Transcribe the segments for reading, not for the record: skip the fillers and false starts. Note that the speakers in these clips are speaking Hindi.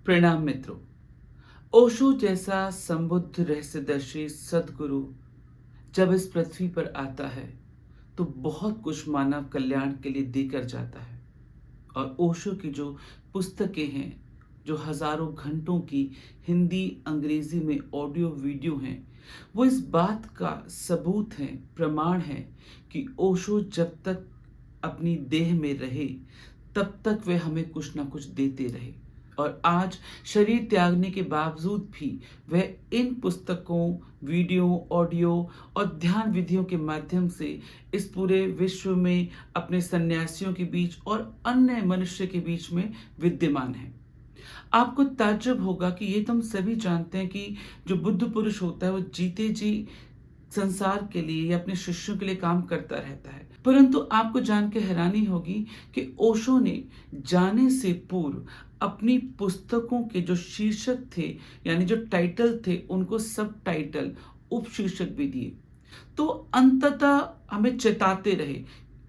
प्रणाम मित्रों। ओशो जैसा संबुद्ध रहस्यदर्शी सद्गुरु जब इस पृथ्वी पर आता है तो बहुत कुछ मानव कल्याण के लिए देकर जाता है। और ओशो की जो पुस्तकें हैं, जो हजारों घंटों की हिंदी अंग्रेजी में ऑडियो वीडियो हैं, वो इस बात का सबूत हैं, प्रमाण है कि ओशो जब तक अपनी देह में रहे तब तक वे हमें कुछ ना कुछ देते रहे। और आज शरीर त्यागने के बावजूद भी वह इन पुस्तकों, वीडियो, ऑडियो और ध्यान विधियों के माध्यम से इस पूरे विश्व में अपने सन्यासियों के बीच और अन्य मनुष्य के बीच में विद्यमान है। आपको ताज्जुब होगा कि ये तो हम सभी जानते हैं कि जो बुद्ध पुरुष होता है वो जीते जी संसार के लिए या अपने शिष्यों के लिए काम करता रहता है, परंतु आपको जान के हैरानी होगी कि ओशो ने जाने से पूर्व अपनी पुस्तकों के जो शीर्षक थे, यानी जो टाइटल थे, उनको सब टाइटल, उपशीर्षक भी दिए। तो अंततः हमें चेताते रहे,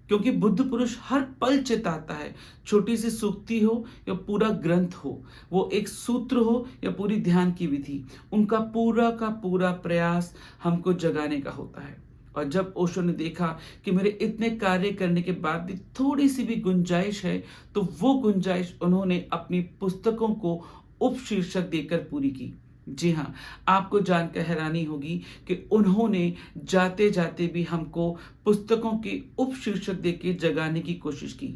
क्योंकि बुद्ध पुरुष हर पल चेताता है, छोटी सी सूक्ति हो या पूरा ग्रंथ हो, वो एक सूत्र हो या पूरी ध्यान की विधि, उनका पूरा का पूरा प्रयास हमको जगाने का होता है। और जब ओशो ने देखा कि मेरे इतने कार्य करने के बाद भी थोड़ी सी भी गुंजाइश है, तो वो गुंजाइश उन्होंने अपनी पुस्तकों को उपशीर्षक देकर पूरी की। जी हाँ, आपको जानकर हैरानी होगी कि उन्होंने जाते जाते भी हमको पुस्तकों के उपशीर्षक देके जगाने की कोशिश की,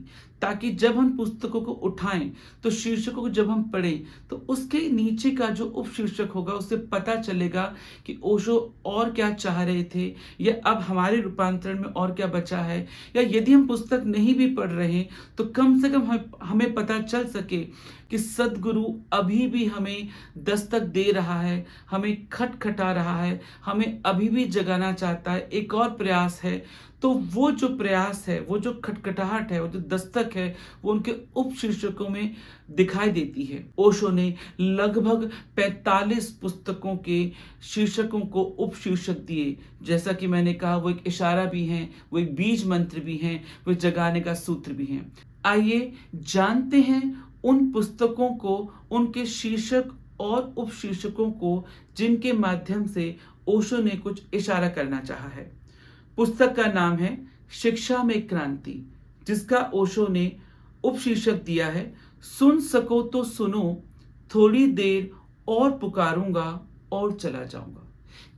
ताकि जब हम पुस्तकों को उठाएं तो शीर्षकों को जब हम पढ़ें तो उसके नीचे का जो उपशीर्षक होगा उससे पता चलेगा कि ओशो और क्या चाह रहे थे, या अब हमारे रूपांतरण में और क्या बचा है, या यदि हम पुस्तक नहीं भी पढ़ रहे हैं तो कम से कम हमें पता चल सके कि सद्गुरु अभी भी हमें दस्तक दे रहा है, हमें खटखटा रहा है, हमें अभी भी जगाना चाहता है, एक और प्रयास है। तो वो जो प्रयास है, वो जो खटखटाहट है, वो जो दस्तक है, वो उनके उपशीर्षकों में दिखाई देती है। ओशो ने लगभग 45 पुस्तकों के शीर्षकों को उपशीर्षक दिए। जैसा कि मैंने कहा, वो एक इशारा भी हैं, वो एक बीज मंत्र भी हैं, वो जगाने का सूत्र भी हैं। आइए जानते हैं उन पुस्तकों को, उनके शीर्षक और उपशीर्षकों को, जिनके माध्यम से ओशो ने कुछ इशारा करना चाहा है। पुस्तक का नाम है शिक्षा में क्रांति, जिसका ओशो ने उपशीर्षक दिया है, सुन सको तो सुनो, थोड़ी देर और पुकारूंगा और चला जाऊंगा।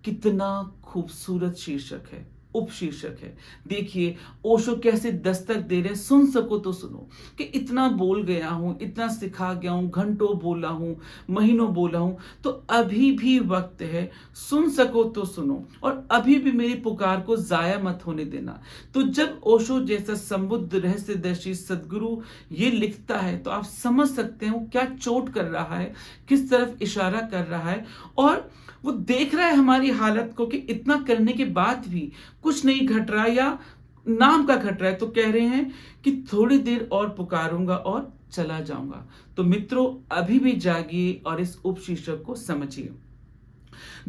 कितना खूबसूरत शीर्षक है, उपशीर्षक है। देखिए ओशो कैसे दस्तक दे रहे हैं, सुन सको तो सुनो, कि इतना बोल गया हूं, इतना सिखा गया हूं, घंटों बोला हूं, महीनों बोला हूं, तो अभी भी वक्त है, सुन सको तो सुनो, और अभी भी मेरी पुकार को जाया मत होने देना। तो जब ओशो जैसा संबुद्ध रहस्यदर्शी सद्गुरु ये लिखता है तो आप समझ सकते हैं वो क्या चोट कर रहा है, किस तरफ इशारा कर रहा है। और वो देख रहा है हमारी हालत को कि इतना करने के बाद भी कुछ नहीं घट रहा, या नाम का घट रहा है, तो कह रहे हैं कि थोड़ी देर और पुकारूंगा और चला जाऊंगा। तो मित्रों, अभी भी जागिए और इस उपशीर्षक को समझिए।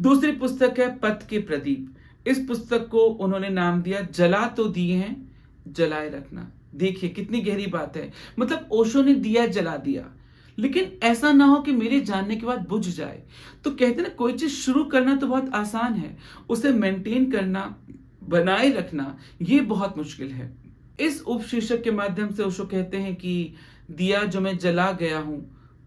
दूसरी पुस्तक है पथ के प्रदीप। इस पुस्तक को उन्होंने नाम दिया जला तो दिए हैं, जलाए रखना। देखिए कितनी गहरी बात है, मतलब ओशो ने दिया जला दिया, लेकिन ऐसा ना हो कि मेरे जानने के बाद बुझ जाए। तो कहते ना, कोई चीज शुरू करना तो बहुत आसान है, उसे मेंटेन करना, बनाए रखना, ये बहुत मुश्किल है। इस उपशीर्षक के माध्यम से ओशो कहते हैं कि दिया जो मैं जला गया हूं,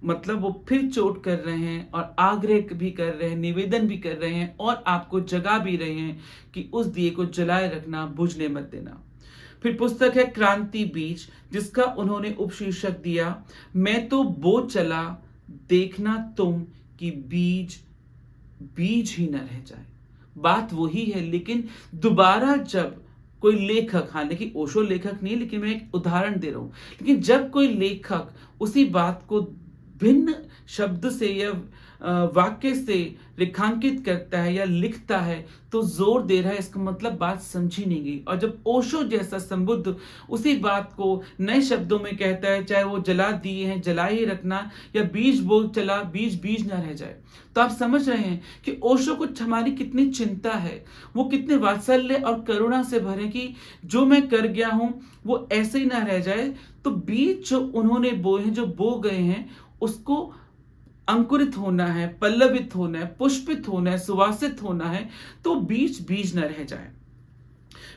मतलब वो फिर चोट कर रहे हैं और आग्रह भी कर रहे हैं, निवेदन भी कर रहे हैं और आपको जगा भी रहे हैं कि उस दिए को जलाए रखना, बुझने मत देना। फिर पुस्तक है क्रांति बीज, जिसका उन्होंने उपशीर्षक दिया मैं तो बो चला, देखना तुम कि बीज बीज ही न रह जाए। बात वही है, लेकिन दोबारा जब कोई लेखक, हाँ देखिए ओशो लेखक नहीं, लेकिन मैं एक उदाहरण दे रहा हूं, लेकिन जब कोई लेखक उसी बात को भिन्न शब्द से या वाक्य से रेखांकित करता है या लिखता है तो जोर दे रहा है, इसका मतलब बात समझी नहीं गई। और जब ओशो जैसा संबुद्ध उसी बात को नए शब्दों में कहता है, चाहे वो जला दिए हैं जला ही रखना, या बीज बो चला बीज बीज ना रह जाए, तो आप समझ रहे हैं कि ओशो को हमारी कितनी चिंता है, वो कितने वात्सल्य और करुणा से भरे कि जो मैं कर गया हूं वो ऐसे ही ना रह जाए। तो बीज जो उन्होंने बोए हैं, जो बो गए हैं, उसको अंकुरित होना है, पल्लवित होना है, पुष्पित होना है, सुवासित होना है, तो बीज बीज न रह जाए।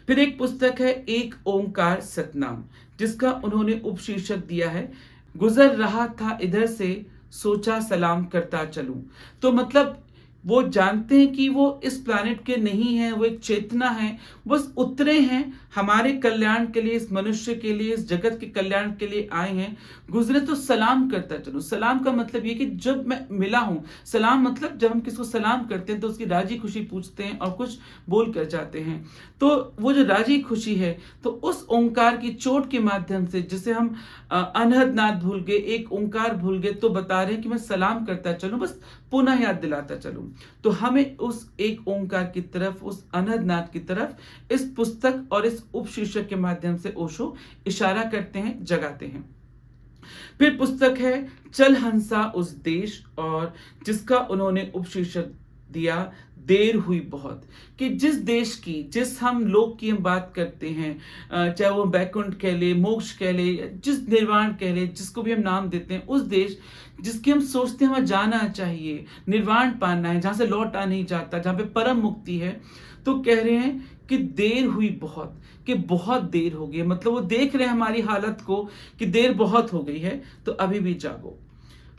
फिर एक पुस्तक है एक ओंकार सतनाम, जिसका उन्होंने उपशीर्षक दिया है गुजर रहा था इधर से, सोचा सलाम करता चलूं। तो मतलब वो जानते हैं कि वो इस प्लैनेट के नहीं है, वो एक चेतना है, बस उतरे हैं हमारे कल्याण के लिए, इस मनुष्य के लिए, इस जगत के कल्याण के लिए आए हैं। गुजरे तो सलाम करता चलूं। सलाम का मतलब ये कि जब मैं मिला हूं, सलाम मतलब जब हम किसी को सलाम करते हैं तो उसकी राजी खुशी पूछते हैं और कुछ बोल कर जाते हैं। तो वो जो राजी खुशी है, तो उस ओंकार की चोट के माध्यम से, जिसे हम अनहद नाद भूल गए, एक ओंकार भूल गए, तो बता रहे हैं कि मैं सलाम करता चलूं, बस पुनः याद दिलाता चलूं। तो हमें उस एक ओंकार की तरफ, उस अनहद नाद की तरफ इस पुस्तक और इस उपशीर्षक के माध्यम से ओशो इशारा करते हैं, जगाते हैं। फिर पुस्तक है चल हंसा उस देश, और जिसका उन्होंने उपशीर्षक दिया देर हुई बहुत। कि जिस देश की, जिस हम लोक की हम बात करते हैं, चाहे वो बैकुंठ कह ले, मोक्ष कह ले, जिस निर्वाण कह ले, जिसको भी हम नाम देते हैं, उस देश जिसकी हम सोचते हैं वहां जाना चाहिए, निर्वाण पाना है, जहां से लौटा नहीं जाता, जहां पे परम मुक्ति है, तो कह रहे हैं कि देर हुई बहुत, कि बहुत देर हो गई। मतलब वो देख रहे हैं हमारी हालत को कि देर बहुत हो गई है, तो अभी भी जागो।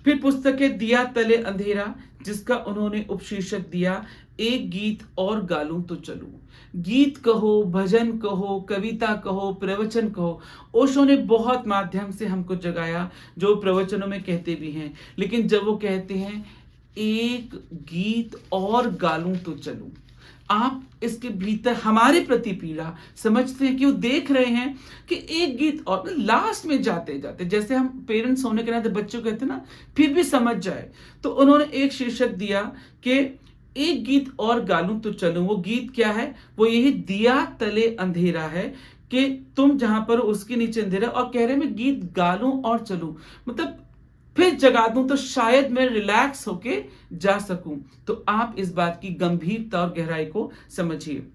फिर पुस्तक है दिया तले अंधेरा, जिसका उन्होंने उपशीर्षक दिया एक गीत और गालूं तो चलूं। गीत कहो, भजन कहो, कविता कहो, प्रवचन कहो, ओशो ने बहुत माध्यम से हमको जगाया, जो प्रवचनों में कहते भी हैं। लेकिन जब वो कहते हैं एक गीत और गालूं तो चलूं, आप इसके भीतर हमारे प्रति पीड़ा समझते हैं कि वो देख रहे हैं कि एक गीत और, लास्ट में जाते जाते, जैसे हम पेरेंट्स होने के नाते बच्चों कहते हैं ना, फिर भी समझ जाए, तो उन्होंने एक शीर्षक दिया कि एक गीत और गालूं तो चलूं। वो गीत क्या है? वो यही दिया तले अंधेरा है, कि तुम जहां पर उसके नीचे अंधेरा, और कह रहे मैं गीत गालूं और चलूं, मतलब फिर जगा दूं तो शायद मैं रिलैक्स होके जा सकूं। तो आप इस बात की गंभीरता और गहराई को समझिए।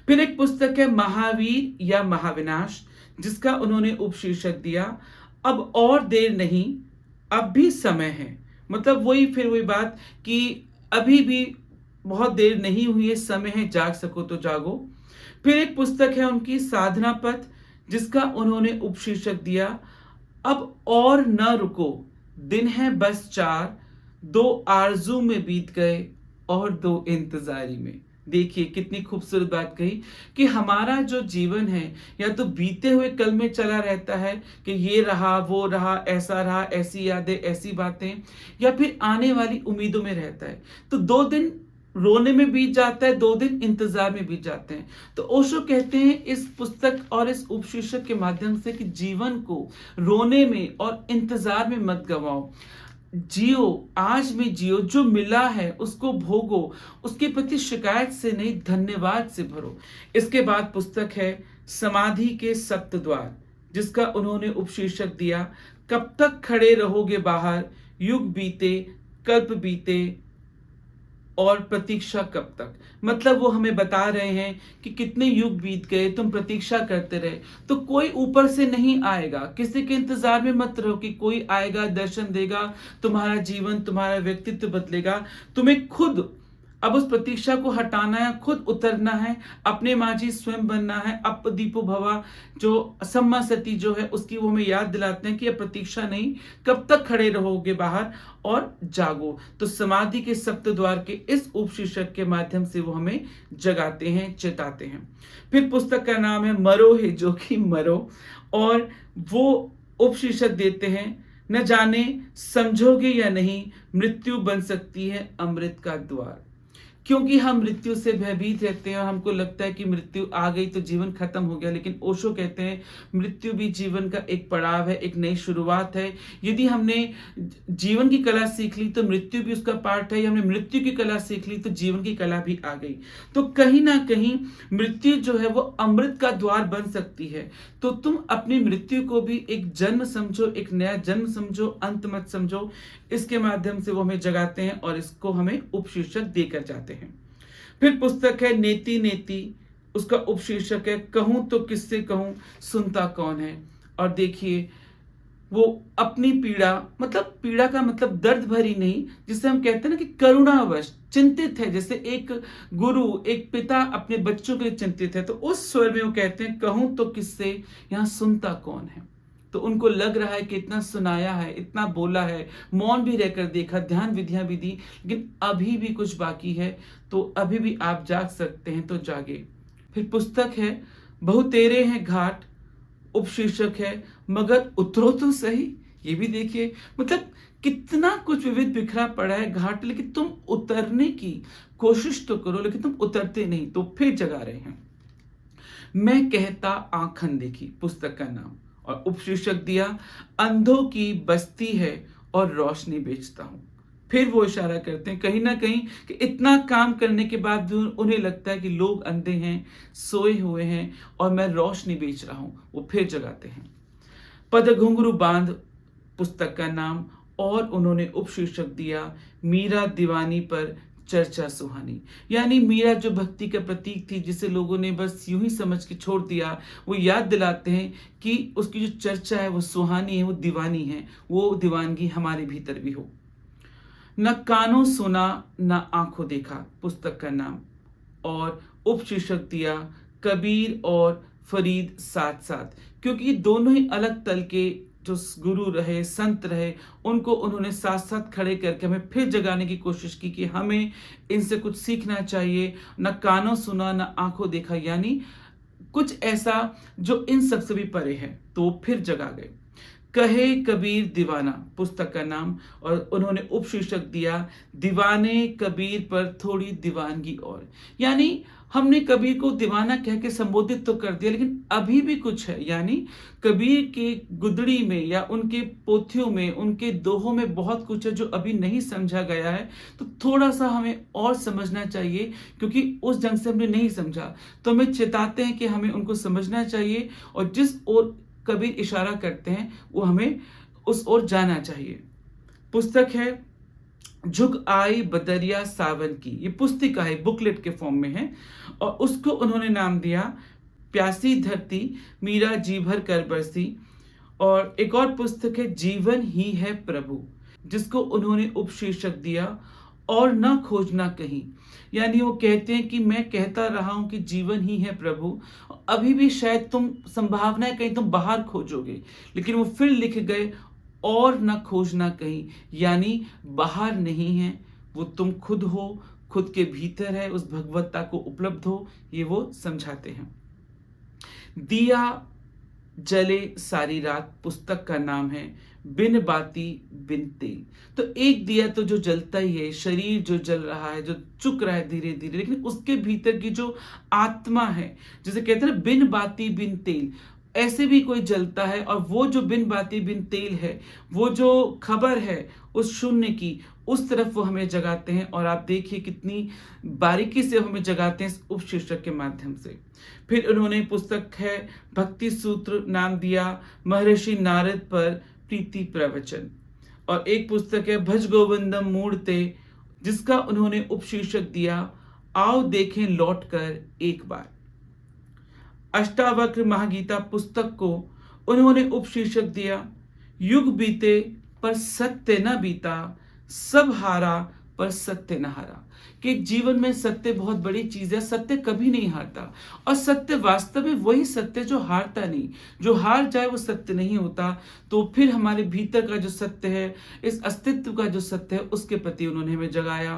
फिर एक पुस्तक है महावीर या महाविनाश, जिसका उन्होंने उपशीर्षक दिया अब और देर नहीं, अब भी समय है। मतलब वही, फिर वही बात कि अभी भी बहुत देर नहीं हुई है, समय है, जाग सको तो जागो। फिर एक पुस्तक है उनकी साधना पथ, जिसका उन्होंने उपशीर्षक दिया अब और न रुको, दिन है बस चार, दो आरजू में बीत गए और दो इंतजारी में। देखिए कितनी खूबसूरत बात कही कि हमारा जो जीवन है, या तो बीते हुए कल में चला रहता है कि ये रहा, वो रहा, ऐसा रहा, ऐसी यादें, ऐसी बातें, या फिर आने वाली उम्मीदों में रहता है। तो 2 दिन रोने में बीत जाता है, 2 दिन इंतजार में बीत जाते हैं। तो ओशो कहते हैं इस पुस्तक और इस उपशीर्षक के माध्यम से कि जीवन को रोने में और इंतजार में मत गवाओ, जियो, आज में जियो, जो मिला है उसको भोगो, उसके प्रति शिकायत से नहीं धन्यवाद से भरो। इसके बाद पुस्तक है समाधि के सप्त द्वार, जिसका उन्होंने उपशीर्षक दिया कब तक खड़े रहोगे बाहर, युग बीते, कल्प बीते और प्रतीक्षा कब तक। मतलब वो हमें बता रहे हैं कि कितने युग बीत गए, तुम प्रतीक्षा करते रहे, तो कोई ऊपर से नहीं आएगा, किसी के इंतजार में मत रहो कि कोई आएगा, दर्शन देगा, तुम्हारा जीवन, तुम्हारा व्यक्तित्व बदलेगा। तुम्हें खुद अब उस प्रतीक्षा को हटाना है, खुद उतरना है, अपने माझी स्वयं बनना है। अप दीपो भवा, जो सम्मा सती जो है, उसकी वो हमें याद दिलाते हैं कि अब प्रतीक्षा नहीं, कब तक खड़े रहोगे बाहर, और जागो। तो समाधि के सप्त द्वार के इस उपशीर्षक के माध्यम से वो हमें जगाते हैं, चेताते हैं। फिर पुस्तक का नाम है मरो है जो कि मरो, और वो उपशीर्षक देते हैं न जाने समझोगे या नहीं, मृत्यु बन सकती है अमृत का द्वार। क्योंकि हम मृत्यु से भयभीत रहते हैं और हमको लगता है कि मृत्यु आ गई तो जीवन खत्म हो गया, लेकिन ओशो कहते हैं मृत्यु भी जीवन का एक पड़ाव है, एक नई शुरुआत है। यदि हमने जीवन की कला सीख ली तो मृत्यु भी उसका पार्ट है, या हमने मृत्यु की कला सीख ली तो जीवन की कला भी आ गई। तो कहीं ना कहीं मृत्यु जो है वो अमृत का द्वार बन सकती है। तो तुम अपनी मृत्यु को भी एक जन्म समझो, एक नया जन्म समझो, अंत मत समझो। इसके माध्यम से वो हमें जगाते हैं और इसको हमें उपशीर्षक देकर जाते हैं। फिर पुस्तक है नेति नेति, उसका उपशीर्षक है कहूं तो किससे कहूं, सुनता कौन है। और देखिए वो अपनी पीड़ा, मतलब पीड़ा का मतलब दर्द भरी नहीं, जिसे हम कहते हैं ना कि करुणावश चिंतित है, जैसे एक गुरु, एक पिता अपने बच्चों के लिए चिंतित है, तो उस स्वर में वो कहते हैं, कहूं तो किससे, यहाँ सुनता कौन है। तो उनको लग रहा है कि इतना सुनाया है, इतना बोला है, मौन भी रहकर देखा, ध्यान विधियां भी दी, लेकिन अभी भी कुछ बाकी है, तो अभी भी आप जाग सकते हैं तो जागे। फिर पुस्तक है बहु तेरे हैं घाट, उपशीर्षक है मगर उतरो तो सही। ये भी देखिए, मतलब कितना कुछ विविध बिखरा पड़ा है घाट, लेकिन तुम उतरने की कोशिश तो करो, लेकिन तुम उतरते नहीं, तो फिर जगा रहे हैं। मैं कहता आंख देखी, पुस्तक का नाम, और उपशीर्षक दिया अंधों की बस्ती है और रोशनी बेचता हूं। फिर वो इशारा करते हैं कहीं ना कहीं कि इतना काम करने के बाद भी उन्हें लगता है कि लोग अंधे हैं, सोए हुए हैं, और मैं रोशनी बेच रहा हूं। वो फिर जगाते हैं। पद घुंघरू बांध, पुस्तक का नाम, और उन्होंने उपशीर्षक दिया मीरा दीवानी पर चर्चा सुहानी। यानी मीरा जो भक्ति का प्रतीक थी, जिसे लोगों ने बस यूं ही समझ के छोड़ दिया, वो याद दिलाते हैं कि उसकी जो चर्चा है वो सुहानी है, वो दीवानी है, वो दीवानगी हमारे भीतर भी हो। न कानों सुना न आंखों देखा, पुस्तक का नाम, और उपशीर्षक दिया कबीर और फरीद साथ साथ, क्योंकि ये दोनों ही अलग तल के जो गुरु रहे, संत रहे, उनको उन्होंने साथ साथ खड़े करके हमें फिर जगाने की कोशिश की कि हमें इनसे कुछ सीखना चाहिए। न कानों सुना न आंखों देखा, यानी कुछ ऐसा जो इन सबसे भी परे है, तो वो फिर जगा गए। कहे कबीर दीवाना, पुस्तक का नाम, और उन्होंने उपशीर्षक दिया दीवाने कबीर पर थोड़ी दीवानगी और। यानी हमने कबीर को दीवाना कह के संबोधित तो कर दिया, लेकिन अभी भी कुछ है, यानी कबीर के गुदड़ी में या उनके पोथियों में, उनके दोहों में बहुत कुछ है जो अभी नहीं समझा गया है। तो थोड़ा सा हमें और समझना चाहिए, क्योंकि उस ढंग से हमने नहीं समझा, तो हमें चेताते हैं कि हमें उनको समझना चाहिए, और जिस ओर कबीर इशारा करते हैं वो हमें उस ओर जाना चाहिए। पुस्तक है झुक आई बदरिया सावन की, ये पुस्तिका है, बुकलेट के फॉर्म में है, और उसको उन्होंने नाम दिया प्यासी धरती मीरा जी भर कर बरसी। और एक और पुस्तक है जीवन ही है प्रभु, जिसको उन्होंने उपशीर्षक दिया और न खोजना कहीं। यानी वो कहते हैं कि मैं कहता रहा हूं कि जीवन ही है प्रभु, अभी भी शायद तुम संभावना है कहीं तुम बाहर खोजोगे, लेकिन वो फिर लिख गए और न खोजना कहीं, यानी बाहर नहीं है, वो तुम खुद हो, खुद के भीतर है, उस भगवत्ता को उपलब्ध हो, ये वो समझाते हैं। दिया जले सारी रात, पुस्तक का नाम है बिन बाती बिन तेल। तो एक दिया तो जो जलता ही है, शरीर जो जल रहा है, जो चुक रहा है धीरे धीरे, लेकिन उसके भीतर की जो आत्मा है, जिसे कहते हैं ना बिन बाती बिन तेल, ऐसे भी कोई जलता है। और वो जो बिन बाती बिन तेल है, वो जो खबर है उस शून्य की, उस तरफ वो हमें जगाते हैं। और आप देखिए कितनी बारीकी से हमें जगाते हैं इस उपशीर्षक के माध्यम से। फिर उन्होंने पुस्तक है भक्ति सूत्र नाम दिया महर्षि नारद पर प्रीति प्रवचन, और एक पुस्तक है भज गोविंदम मूर्ते, जिसका उन्होंने उपशीर्षक दिया आओ देखें लौट कर एक बार। अष्टावक्र महागीता पुस्तक को उन्होंने उपशीर्षक दिया युग बीते पर सत्य न बीता, सब हारा पर सत्य न हारा। कि जीवन में सत्य बहुत बड़ी चीज है, सत्य कभी नहीं हारता, और सत्य वास्तव में वही सत्य जो हारता नहीं, जो हार जाए वो सत्य नहीं होता। तो फिर हमारे भीतर का जो सत्य है, इस अस्तित्व का जो सत्य है, उसके प्रति उन्होंने हमें जगाया।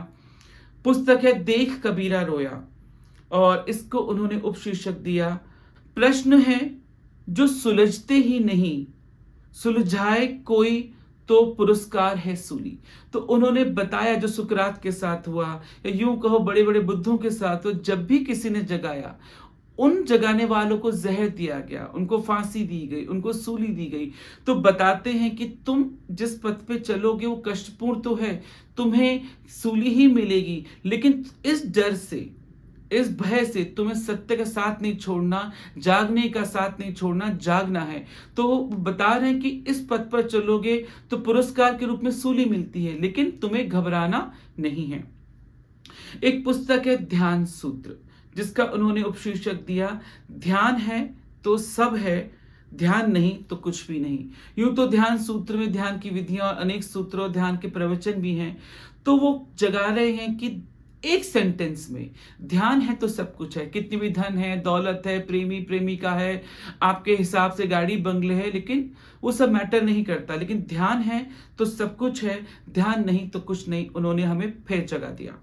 पुस्तक है देख कबीरा रोया, और इसको उन्होंने उपशीर्षक दिया प्रश्न है जो सुलझते ही नहीं, सुलझाए कोई तो पुरस्कार है सूली। तो उन्होंने बताया जो सुकरात के साथ हुआ, या यूं कहो बड़े बड़े बुद्धों के साथ हो, जब भी किसी ने जगाया, उन जगाने वालों को जहर दिया गया, उनको फांसी दी गई, उनको सूली दी गई। तो बताते हैं कि तुम जिस पथ पे चलोगे वो कष्टपूर्ण तो है, तुम्हें सूली ही मिलेगी, लेकिन इस डर से, इस भय से तुम्हें सत्य का साथ नहीं छोड़ना, जागने का साथ नहीं छोड़ना, जागना है। तो बता रहे हैं कि इस पथ पर चलोगे तो पुरस्कार के रूप में सूली मिलती है, लेकिन तुम्हें घबराना नहीं है। एक पुस्तक है ध्यान सूत्र, जिसका उन्होंने उपशीर्षक दिया ध्यान है तो सब है, ध्यान नहीं तो कुछ भी नहीं। यूं तो ध्यान सूत्र में ध्यान की विधियां और अनेक सूत्रों और ध्यान के प्रवचन भी हैं, तो वो जगा रहे हैं कि एक सेंटेंस में ध्यान है तो सब कुछ है। कितनी भी धन है, दौलत है, प्रेमी प्रेमिका है, आपके हिसाब से गाड़ी बंगले है, लेकिन वो सब मैटर नहीं करता। लेकिन ध्यान है तो सब कुछ है, ध्यान नहीं तो कुछ नहीं। उन्होंने हमें फिर जगा दिया।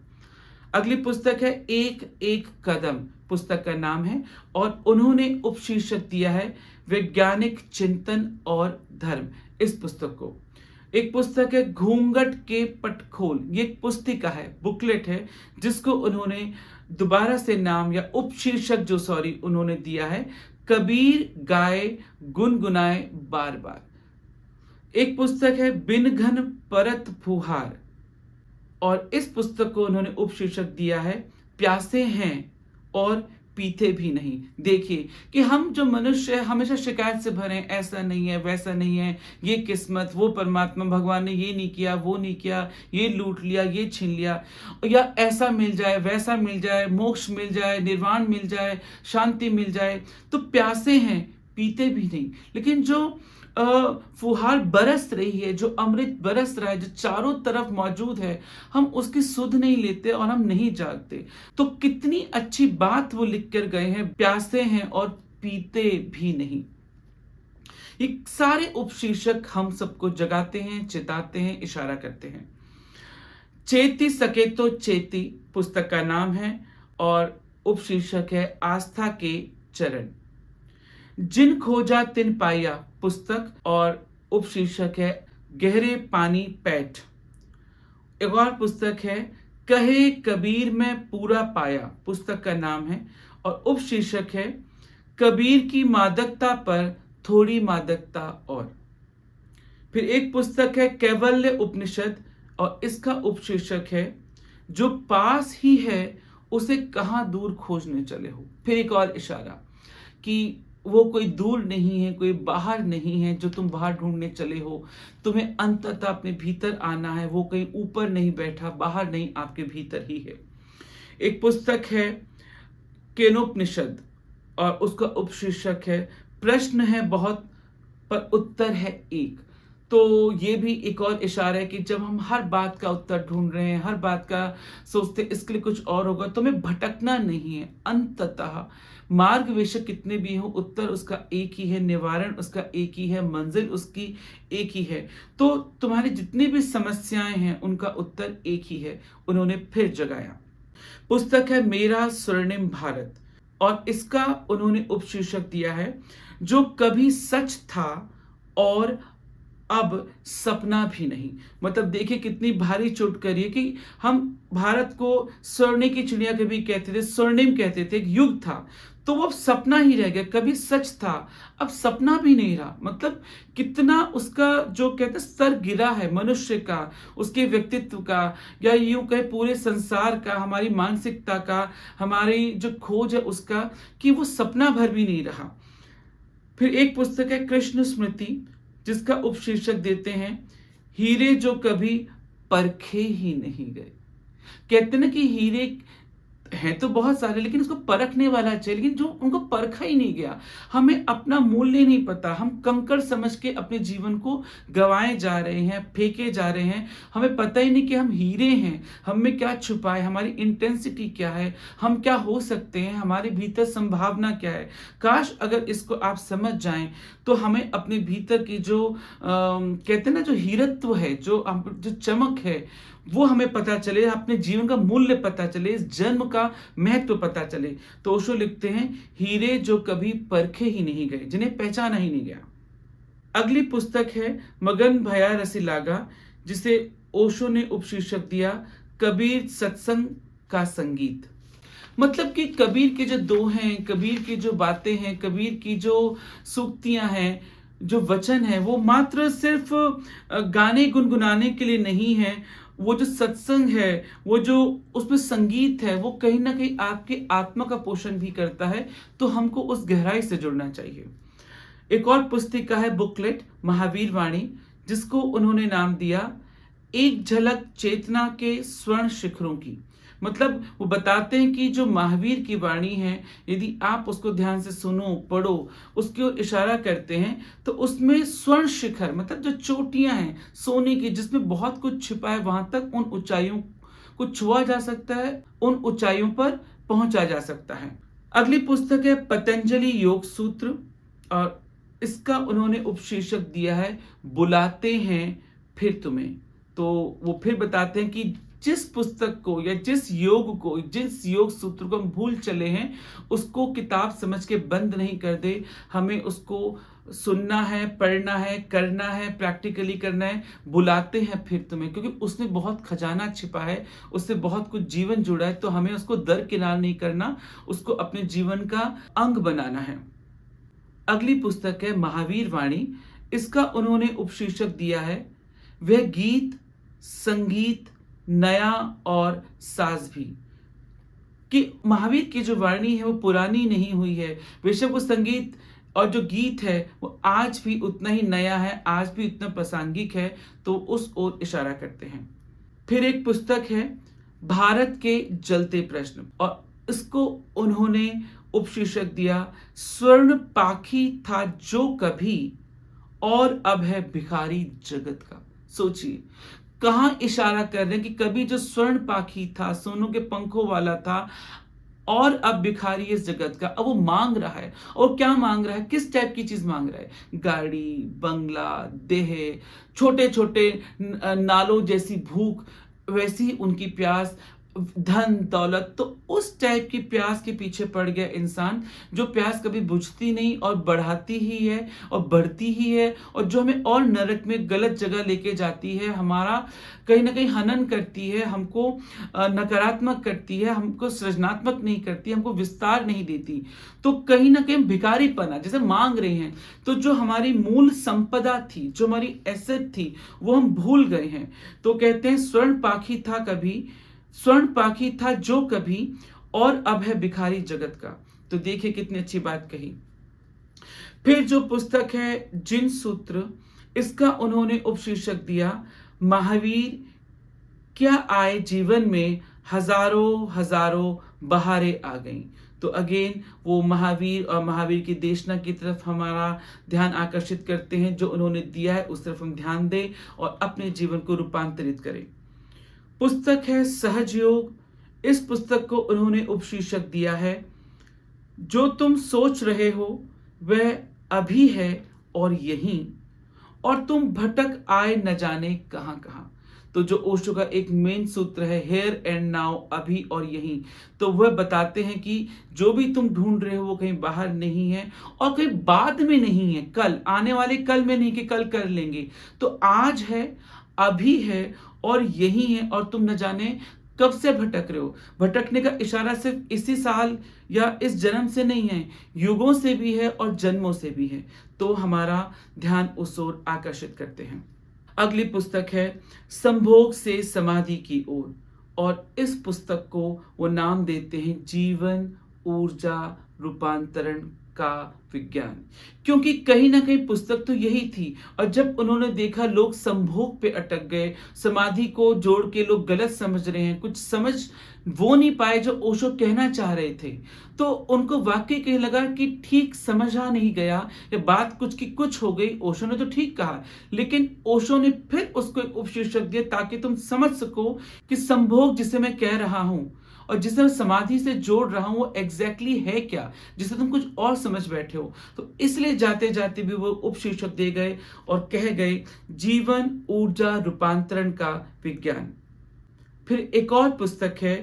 अगली पुस्तक है एक एक कदम, पुस्तक का नाम है, और उन्होंने उपशीर्षक दिया है वैज्ञानिक चिंतन और धर्म इस पुस्तक को। एक पुस्तक है घूंघट के पटखोल, ये एक पुस्तिका है, बुकलेट है, जिसको उन्होंने दोबारा से नाम या उपशीर्षक उन्होंने दिया है कबीर गाए गुनगुनाए बार बार। एक पुस्तक है बिन घन परत फुहार, और इस पुस्तक को उन्होंने उपशीर्षक दिया है प्यासे हैं और पीते भी नहीं। देखिए कि हम जो मनुष्य हमेशा शिकायत से भरे, ऐसा नहीं है, वैसा नहीं है, ये किस्मत, वो परमात्मा, भगवान ने ये नहीं किया, वो नहीं किया, ये लूट लिया, ये छीन लिया, या ऐसा मिल जाए, वैसा मिल जाए, मोक्ष मिल जाए, निर्वाण मिल जाए, शांति मिल जाए, तो प्यासे हैं, पीते भी नहीं। लेकिन जो फुहार बरस रही है, जो अमृत बरस रहा है, जो चारों तरफ मौजूद है, हम उसकी सुध नहीं लेते और हम नहीं जागते। तो कितनी अच्छी बात वो लिख कर गए हैं, प्यासे हैं और पीते भी नहीं। ये सारे उपशीर्षक हम सबको जगाते हैं, चिताते हैं, इशारा करते हैं। चेती सके तो चेती पुस्तक का नाम है, और उपशीर्षक है आस्था के चरण। जिन खोजा तिन पाया पुस्तक, और उपशीर्षक है गहरे पानी पैठ। एक और पुस्तक है कहे कबीर में पूरा पाया, पुस्तक का नाम है, और उपशीर्षक है कबीर की मादकता पर थोड़ी मादकता और। फिर एक पुस्तक है कैवल्य उपनिषद, और इसका उपशीर्षक है जो पास ही है उसे कहाँ दूर खोजने चले हो। फिर एक और इशारा कि वो कोई दूर नहीं है, कोई बाहर नहीं है जो तुम बाहर ढूंढने चले हो, तुम्हें अंततः अपने भीतर आना है। वो कहीं ऊपर नहीं बैठा, बाहर नहीं, आपके भीतर ही है। एक पुस्तक है केनोपनिषद, और उसका उपशीर्षक है प्रश्न है बहुत पर उत्तर है एक। तो ये भी एक और इशारा है कि जब हम हर बात का उत्तर ढूंढ रहे हैं, हर बात का सोचते इसके लिए कुछ और होगा, तो हमें भटकना नहीं है। अंततः मार्ग बेशक कितने भी हो, उत्तर उसका एक ही है, निवारण उसका एक ही है, मंजिल उसकी एक ही है। तो तुम्हारी जितनी भी समस्याएं हैं उनका उत्तर एक ही है। उन्होंने फिर जगाया। पुस्तक है मेरा स्वर्णिम भारत, और इसका उन्होंने उपशीर्षक दिया है जो कभी सच था और अब सपना भी नहीं। मतलब देखिए कितनी भारी चोट करी है कि हम भारत को स्वर्ण की चिड़िया कभी कहते थे, स्वर्णिम कहते थे, एक युग था, तो वो अब सपना ही रह गया। कभी सच था, अब सपना भी नहीं रहा। मतलब कितना उसका जो कहते स्तर गिरा है मनुष्य का, उसके व्यक्तित्व का, या यूं कहे पूरे संसार का, हमारी मानसिकता का, हमारी जो खोज है उसका, कि वो सपना भर भी नहीं रहा। फिर एक पुस्तक है कृष्ण स्मृति, जिसका उपशीर्षक देते हैं हीरे जो कभी परखे ही नहीं गए। कहते ना कि हीरे हैं तो बहुत सारे, लेकिन उसको परखने वाला चाहिए, लेकिन जो उनको परखा ही नहीं गया। हमें अपना मूल्य नहीं पता, हम कंकड़ समझ के अपने जीवन को गंवाए जा रहे हैं, फेंके जा रहे हैं। हमें पता ही नहीं कि हम हीरे हैं, हम में क्या छुपा है, हमारी इंटेंसिटी क्या है, हम क्या हो सकते हैं, हमारे भीतर संभावना क्या है। काश अगर इसको आप समझ जाएं तो हमें अपने भीतर की जो कहते हैं ना, जो हीरत्व है, जो चमक है, वो हमें पता चले, अपने जीवन का मूल्य पता चले, इस जन्म का महत्व पता चले। तो ओशो लिखते हैं हीरे जो कभी परखे ही नहीं गए, जिन्हें पहचाना ही नहीं गया। अगली पुस्तक है मगन भया रसी लागा, जिसे ओशो ने उपशीर्षक दिया कबीर सत्संग का संगीत। मतलब कि कबीर के जो दो हैं, कबीर की जो बातें हैं, कबीर की जो सूक्तियां हैं, जो वचन है, वो मात्र सिर्फ गाने गुनगुनाने के लिए नहीं है। वो जो सत्संग है, वो जो उसमें संगीत है, वो कहीं ना कहीं आपके आत्मा का पोषण भी करता है। तो हमको उस गहराई से जुड़ना चाहिए। एक और पुस्तिका है बुकलेट महावीर वाणी, जिसको उन्होंने नाम दिया एक झलक चेतना के स्वर्ण शिखरों की। मतलब वो बताते हैं कि जो महावीर की वाणी है, यदि आप उसको ध्यान से सुनो, पढ़ो, उसकी ओर इशारा करते हैं, तो उसमें स्वर्ण शिखर मतलब जो चोटियाँ हैं सोने की, जिसमें बहुत कुछ छिपा है, वहाँ तक उन ऊँचाइयों को छुआ जा सकता है, उन ऊँचाइयों पर पहुँचा जा सकता है। अगली पुस्तक है पतंजलि योग सूत्र, और इसका उन्होंने उपशीर्षक दिया है बुलाते हैं फिर तुम्हें। तो वो फिर बताते हैं कि जिस पुस्तक को या जिस योग को, जिस योग सूत्र को हम भूल चले हैं, उसको किताब समझ के बंद नहीं कर दे। हमें उसको सुनना है, पढ़ना है, करना है, प्रैक्टिकली करना है। बुलाते हैं फिर तुम्हें, क्योंकि उसमें बहुत खजाना छिपा है, उससे बहुत कुछ जीवन जुड़ा है, तो हमें उसको दरकिनार नहीं करना, उसको अपने जीवन का अंग बनाना है। अगली पुस्तक है महावीर वाणी। इसका उन्होंने उपशीर्षक दिया है वह गीत संगीत नया और साज भी। कि महावीर की जो वाणी है वो पुरानी नहीं हुई है, बेशक वो संगीत और जो गीत है वो आज भी उतना ही नया है, आज भी उतना प्रासंगिक है, तो उस ओर इशारा करते हैं। फिर एक पुस्तक है भारत के जलते प्रश्न, और इसको उन्होंने उपशीर्षक दिया स्वर्ण पाखी था जो कभी, और अब है भिखारी जगत का। सोचिए कहां इशारा कर रहे हैं कि कभी जो स्वर्ण पाखी था, सोनों के पंखों वाला था, और अब भिखारी इस जगत का। अब वो मांग रहा है, और क्या मांग रहा है, किस टाइप की चीज मांग रहा है? गाड़ी, बंगला, देह, छोटे छोटे नालों जैसी भूख, वैसी उनकी प्यास, धन दौलत। तो उस टाइप की प्यास के पीछे पड़ गया इंसान, जो प्यास कभी बुझती नहीं और बढ़ाती ही है और बढ़ती ही है, और जो हमें और नरक में गलत जगह लेके जाती है, हमारा कहीं ना कहीं हनन करती है, हमको नकारात्मक करती है, हमको सृजनात्मक नहीं करती, हमको विस्तार नहीं देती। तो कहीं ना कहीं भिखारीपना जैसे मांग रहे हैं, तो जो हमारी मूल संपदा थी, जो हमारी एसेट थी, वो हम भूल गए हैं। तो कहते हैं स्वर्ण पाखी था कभी, स्वर्ण पाखी था जो कभी, और अब है भिखारी जगत का। तो देखिए कितनी अच्छी बात कही। फिर जो पुस्तक है जिन सूत्र, इसका उन्होंने उपशीर्षक दिया महावीर क्या आए जीवन में हजारों हजारों बहारें आ गईं। तो अगेन वो महावीर और महावीर की देशना की तरफ हमारा ध्यान आकर्षित करते हैं, जो उन्होंने दिया है उस तरफ हम ध्यान दें और अपने जीवन को रूपांतरित करें। पुस्तक है सहज योग। इस पुस्तक को उन्होंने उपशीर्षक दिया है जो तुम सोच रहे हो वह अभी है और यहीं, और तुम भटक आए न जाने कहां कहां। तो जो ओशो का एक मेन सूत्र है हेयर एंड नाउ, अभी और यहीं, तो वह बताते हैं कि जो भी तुम ढूंढ रहे हो वो कहीं बाहर नहीं है और कहीं बाद में नहीं है, कल आने वाले कल में नहीं कि कल कर लेंगे। तो आज है, अभी है और यही है, और तुम न जाने कब से भटक रहे हो। भटकने का इशारा सिर्फ इसी साल या इस जन्म से नहीं है, युगों से भी है और जन्मों से भी है। तो हमारा ध्यान उस ओर आकर्षित करते हैं। अगली पुस्तक है संभोग से समाधि की ओर, और इस पुस्तक को वो नाम देते हैं जीवन ऊर्जा रूपांतरण का विज्ञान। क्योंकि कहीं ना कहीं पुस्तक तो यही थी, और जब उन्होंने देखा लोग संभोग पे अटक गए, समाधि को जोड़ के लोग गलत समझ रहे हैं, कुछ समझ वो नहीं पाए जो ओशो कहना चाह रहे थे, तो उनको वाकई कहीं लगा कि ठीक समझा नहीं गया, या बात कुछ की कुछ हो गई। ओशो ने तो ठीक कहा, लेकिन ओशो ने फिर उसको एक उपशीर्षक दिया ताकि तुम समझ सको कि संभोग जिसे मैं कह रहा हूं और जिसे मैं समाधि से जोड़ रहा हूं वो एग्जैक्टली है क्या, जिसे तुम कुछ और समझ बैठे हो। तो इसलिए जाते जाते भी वो उपशीर्षक दे गए और कह गए जीवन ऊर्जा रूपांतरण का विज्ञान। फिर एक और पुस्तक है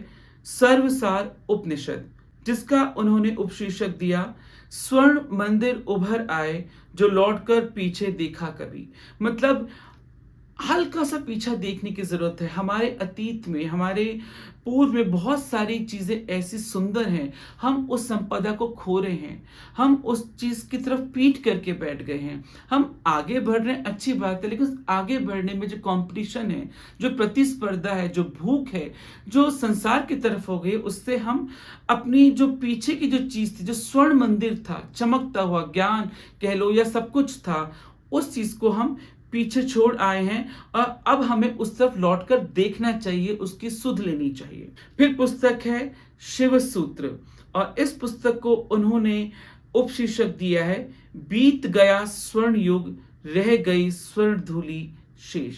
सर्वसार उपनिषद, जिसका उन्होंने उपशीर्षक दिया स्वर्ण मंदिर उभर आए जो लौटकर पीछे देखा कभी। मतलब हल्का सा पीछा देखने की जरूरत है। हमारे अतीत में, हमारे पूर्व में बहुत सारी चीजें ऐसी सुंदर हैं, हम उस संपदा को खो रहे हैं, हम उस चीज की तरफ पीठ करके बैठ गए हैं। हम आगे बढ़ रहे हैं, अच्छी बात है, लेकिन उस आगे बढ़ने में जो कंपटीशन है, जो प्रतिस्पर्धा है, जो भूख है, जो संसार की तरफ हो गई, उससे हम अपनी जो पीछे की जो चीज थी, जो स्वर्ण मंदिर था, चमकता हुआ ज्ञान कह लो या सब कुछ था, उस चीज को हम पीछे छोड़ आए हैं और अब हमें उस तरफ लौटकर देखना चाहिए, उसकी सुध लेनी चाहिए। फिर पुस्तक है शिव सूत्र और इस पुस्तक को उन्होंने उपशीर्षक दिया है बीत गया स्वर्ण युग, रह गई स्वर्ण धूलि शेष।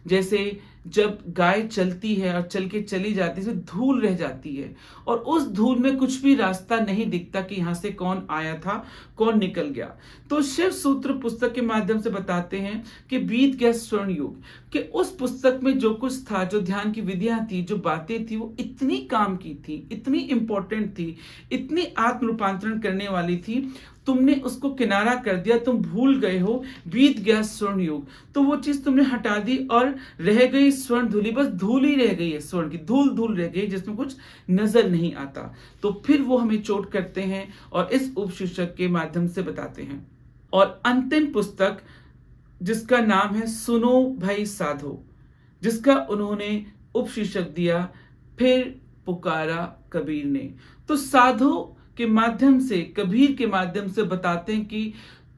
जैसे जब गाय चलती है और चल के चली जाती है तो धूल रह जाती है और उस धूल में कुछ भी रास्ता नहीं दिखता कि यहाँ से कौन आया था, कौन निकल गया। तो शिव सूत्र पुस्तक के माध्यम से बताते हैं कि बीत गया स्वर्ण युग, कि उस पुस्तक में जो कुछ था, जो ध्यान की विधियां थी, जो बातें थी, वो इतनी काम की थी, इतनी इंपॉर्टेंट थी, इतनी आत्म रूपांतरण करने वाली थी, तुमने उसको किनारा कर दिया, तुम भूल गए हो, बीत गया स्वर्ण युग। तो वो चीज तुमने हटा दी और रह गई स्वर्ण धूलि, बस धूल ही रह गई है, स्वर्ण की धूल धूल रह गई जिसमें कुछ नजर नहीं आता। तो फिर वो हमें चोट करते हैं और इस उपशीर्षक के माध्यम से बताते हैं। और अंतिम पुस्तक जिसका नाम है सुनो भाई साधो, जिसका उन्होंने उपशीर्षक दिया फिर पुकारा कबीर ने। तो साधो के माध्यम से, कबीर के माध्यम से बताते हैं कि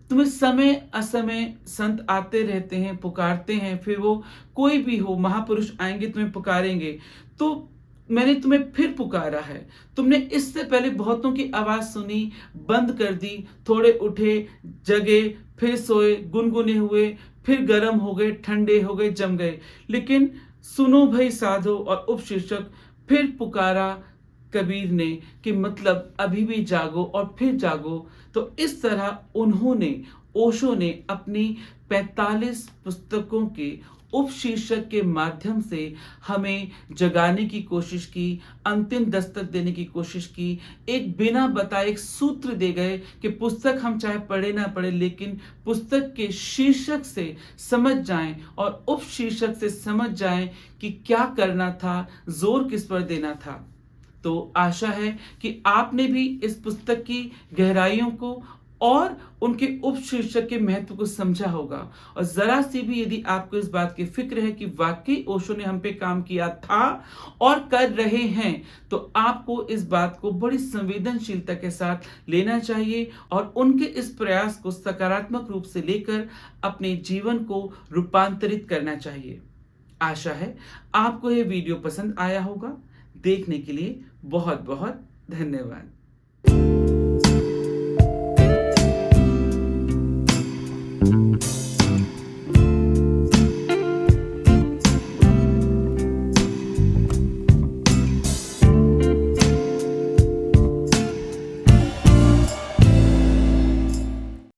तुम्हें समय असमय संत आते रहते हैं, पुकारते हैं, फिर वो कोई भी हो, महापुरुष आएंगे तुम्हें पुकारेंगे। तो मैंने तुम्हें फिर पुकारा है, तुमने इससे पहले बहुतों की आवाज सुनी, बंद कर दी, थोड़े उठे, जगे, फिर सोए, गुनगुने हुए, फिर गर्म हो गए, ठंडे हो गए, जम गए, लेकिन सुनो भाई साधो और उपशीर्षक फिर पुकारा कबीर ने, कि मतलब अभी भी जागो और फिर जागो। तो इस तरह उन्होंने, ओशो ने अपनी 45 पुस्तकों के उपशीर्षक के माध्यम से हमें जगाने की कोशिश की, अंतिम दस्तक देने की कोशिश की, एक बिना बताए एक सूत्र दे गए कि पुस्तक हम चाहे पढ़े ना पढ़े, लेकिन पुस्तक के शीर्षक से समझ जाएं और उपशीर्षक से समझ जाएं कि क्या करना था, जोर किस पर देना था। तो आशा है कि आपने भी इस पुस्तक की गहराइयों को और उनके उपशीर्षक के महत्व को समझा होगा। और जरा सी भी यदि आपको इस बात की फिक्र है कि वाकई ओशो ने हम पे काम किया था और कर रहे हैं, तो आपको इस बात को बड़ी संवेदनशीलता के साथ लेना चाहिए और उनके इस प्रयास को सकारात्मक रूप से लेकर अपने जीवन को रूपांतरित करना चाहिए। आशा है आपको यह वीडियो पसंद आया होगा। देखने के लिए बहुत बहुत धन्यवाद।